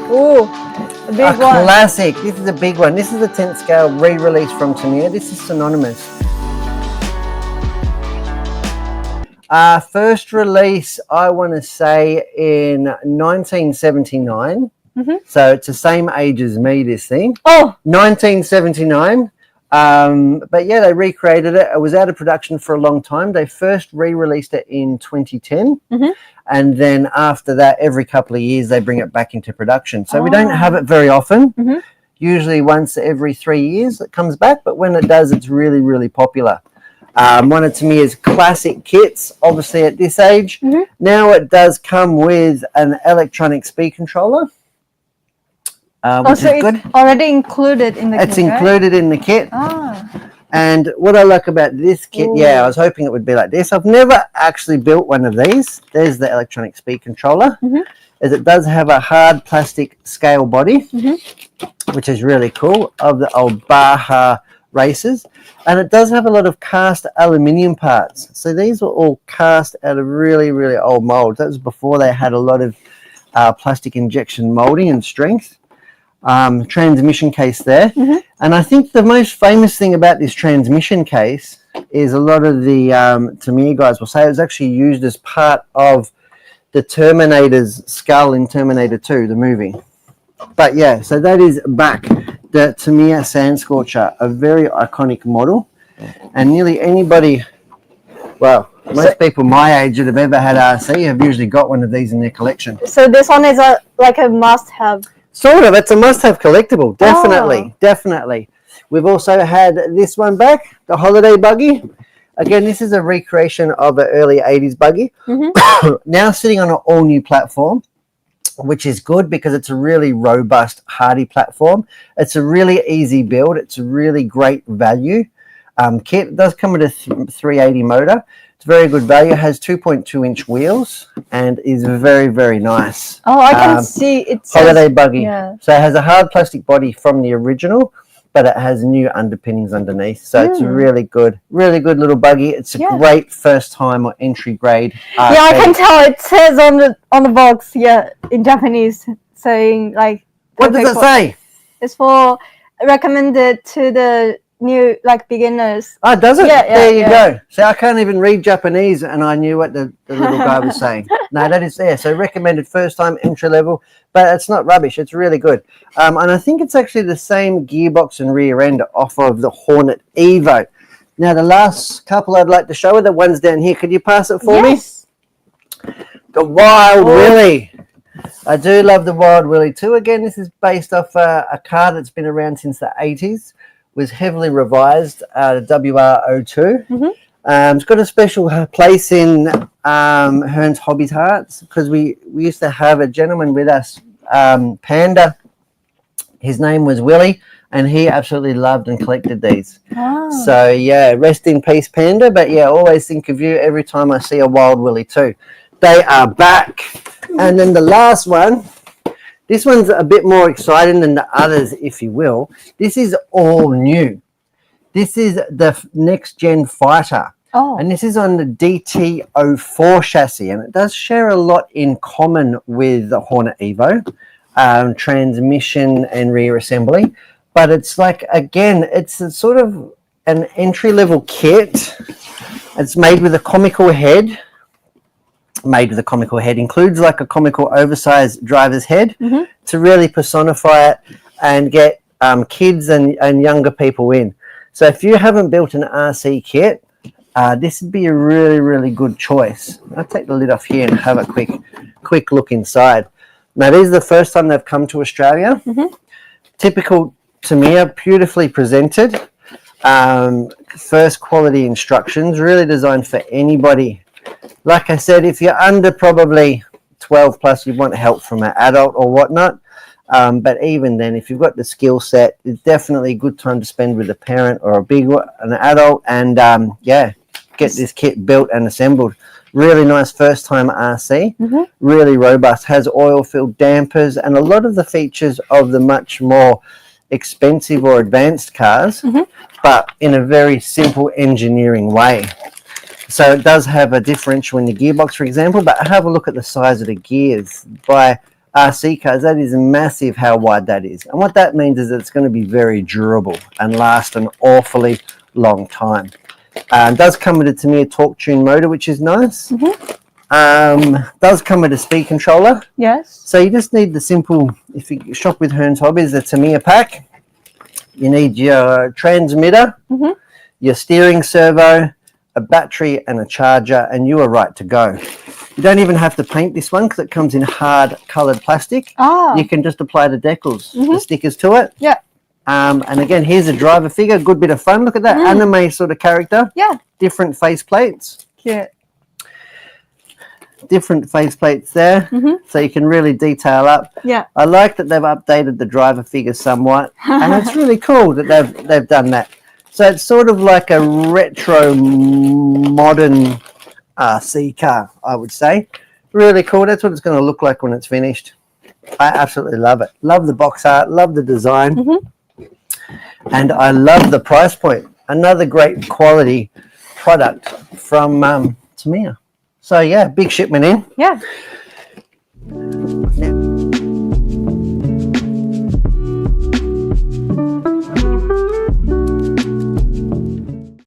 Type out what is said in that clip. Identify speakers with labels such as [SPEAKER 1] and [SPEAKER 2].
[SPEAKER 1] Oh, a big one.
[SPEAKER 2] Classic. This is a big one. This is a 10th scale re-release from Tamiya. This is synonymous. First release, I want to say in 1979. So it's the same age as me, this thing.
[SPEAKER 1] Oh,
[SPEAKER 2] 1979. But yeah, they recreated it. It was out of production for a long time. They first re-released it in 2010. And then after that, every couple of years, they bring it back into production. So we don't have it very often. Usually once every 3 years it comes back. But when it does, it's really, really popular. One of Tamiya's classic kits, obviously at this age. Now it does come with an electronic speed controller. Which
[SPEAKER 1] so
[SPEAKER 2] is good.
[SPEAKER 1] It's already included in the kit,
[SPEAKER 2] It's included in the kit. And what I like about this kit, I was hoping it would be like this. I've never actually built one of these. There's the electronic speed controller. Is it does have a hard plastic scale body, which is really cool, of the old Baja racers. And it does have a lot of cast aluminium parts. So these were all cast out of really, really old molds. That was before they had a lot of plastic injection molding and strength. Transmission case there. And I think the most famous thing about this transmission case is a lot of the Tamiya guys will say it was actually used as part of the Terminator's skull in Terminator 2, the movie. But yeah, so that is back, the Tamiya Sand Scorcher, a very iconic model. And nearly anybody, well, most people my age that have ever had RC have usually got one of these in their collection.
[SPEAKER 1] So this one is like a must-have.
[SPEAKER 2] Sort of, it's a must-have collectible, definitely, definitely. We've also had this one back, the Holiday Buggy. Again, this is a recreation of an early 80s buggy. Now sitting on an all-new platform, which is good because it's a really robust, hardy platform. It's a really easy build. It's a really great value kit. It does come with a 380 motor. It's very good value. It has 2.2-inch wheels and is very, very nice.
[SPEAKER 1] Oh, I can see it.
[SPEAKER 2] Holiday Buggy.
[SPEAKER 1] Yeah.
[SPEAKER 2] So it has a hard plastic body from the original, but it has new underpinnings underneath. So it's a really good little buggy. It's a great first time or entry grade.
[SPEAKER 1] Yeah, I can tell. It says on the box, in Japanese, saying like.
[SPEAKER 2] What does it say?
[SPEAKER 1] It's for recommended to the new beginners.
[SPEAKER 2] Oh, does it? There you go. So I can't even read Japanese and I knew what the little guy was saying. No, that is there. So recommended first time entry level, but it's not rubbish. It's really good. And I think it's actually the same gearbox and rear end off of the Hornet Evo. Now the last couple I'd like to show are the ones down here. Could you pass it for me? The Wild Willy. I do love the Wild Willy too. Again, this is based off a car that's been around since the 80s. Was heavily revised, WR02. It's got a special place in Hearns Hobbies Hearts because we used to have a gentleman with us, Panda. His name was Willie, and he absolutely loved and collected these. So yeah, rest in peace, Panda. But yeah, always think of you every time I see a Wild Willy too. They are back. And then the last one. This one's a bit more exciting than the others, if you will. This is all new. This is the NXGen Fighter. And this is on the DT04 chassis. And it does share a lot in common with the Hornet Evo. Transmission and rear assembly. But it's like, again, it's a sort of an entry-level kit. It's made with a comical head. Includes like a comical oversized driver's head to really personify it and get kids and younger people in. So if you haven't built an RC kit, this would be a really, really good choice. I'll take the lid off here and have a quick look inside. Now, this is the first time they've come to Australia. Typical Tamiya, beautifully presented. First quality instructions, really designed for anybody. Like I said, if you're under probably 12 plus, you want help from an adult or whatnot. But even then, if you've got the skill set, it's definitely a good time to spend with a parent or an adult and, get this kit built and assembled. Really nice first time RC, really robust, has oil-filled dampers and a lot of the features of the much more expensive or advanced cars, but in a very simple engineering way. So it does have a differential in the gearbox, for example, but have a look at the size of the gears. By RC cars, that is massive how wide that is. And what that means is that it's going to be very durable and last an awfully long time. It does come with a Tamiya torque tune motor, which is nice. Does come with a speed controller.
[SPEAKER 1] Yes.
[SPEAKER 2] So you just need the simple, if you shop with Hearns Hobbies, the Tamiya pack. You need your transmitter, your steering servo, a battery and a charger, and you are right to go. You don't even have to paint this one because it comes in hard coloured plastic. You can just apply the decals, the stickers to it.
[SPEAKER 1] Yeah.
[SPEAKER 2] And again, here's a driver figure, good bit of fun. Look at that anime sort of character.
[SPEAKER 1] Yeah.
[SPEAKER 2] Different face plates.
[SPEAKER 1] Cute.
[SPEAKER 2] Different face plates there, so you can really detail up.
[SPEAKER 1] Yeah.
[SPEAKER 2] I like that they've updated the driver figure somewhat, and it's really cool that they've done that. So it's sort of like a retro modern RC car, I would say. Really cool. That's what it's going to look like when it's finished. I absolutely love it. Love the box art, love the design, and I love the price point. Another great quality product from Tamiya. So yeah, big shipment in.
[SPEAKER 1] Yeah.
[SPEAKER 2] Now,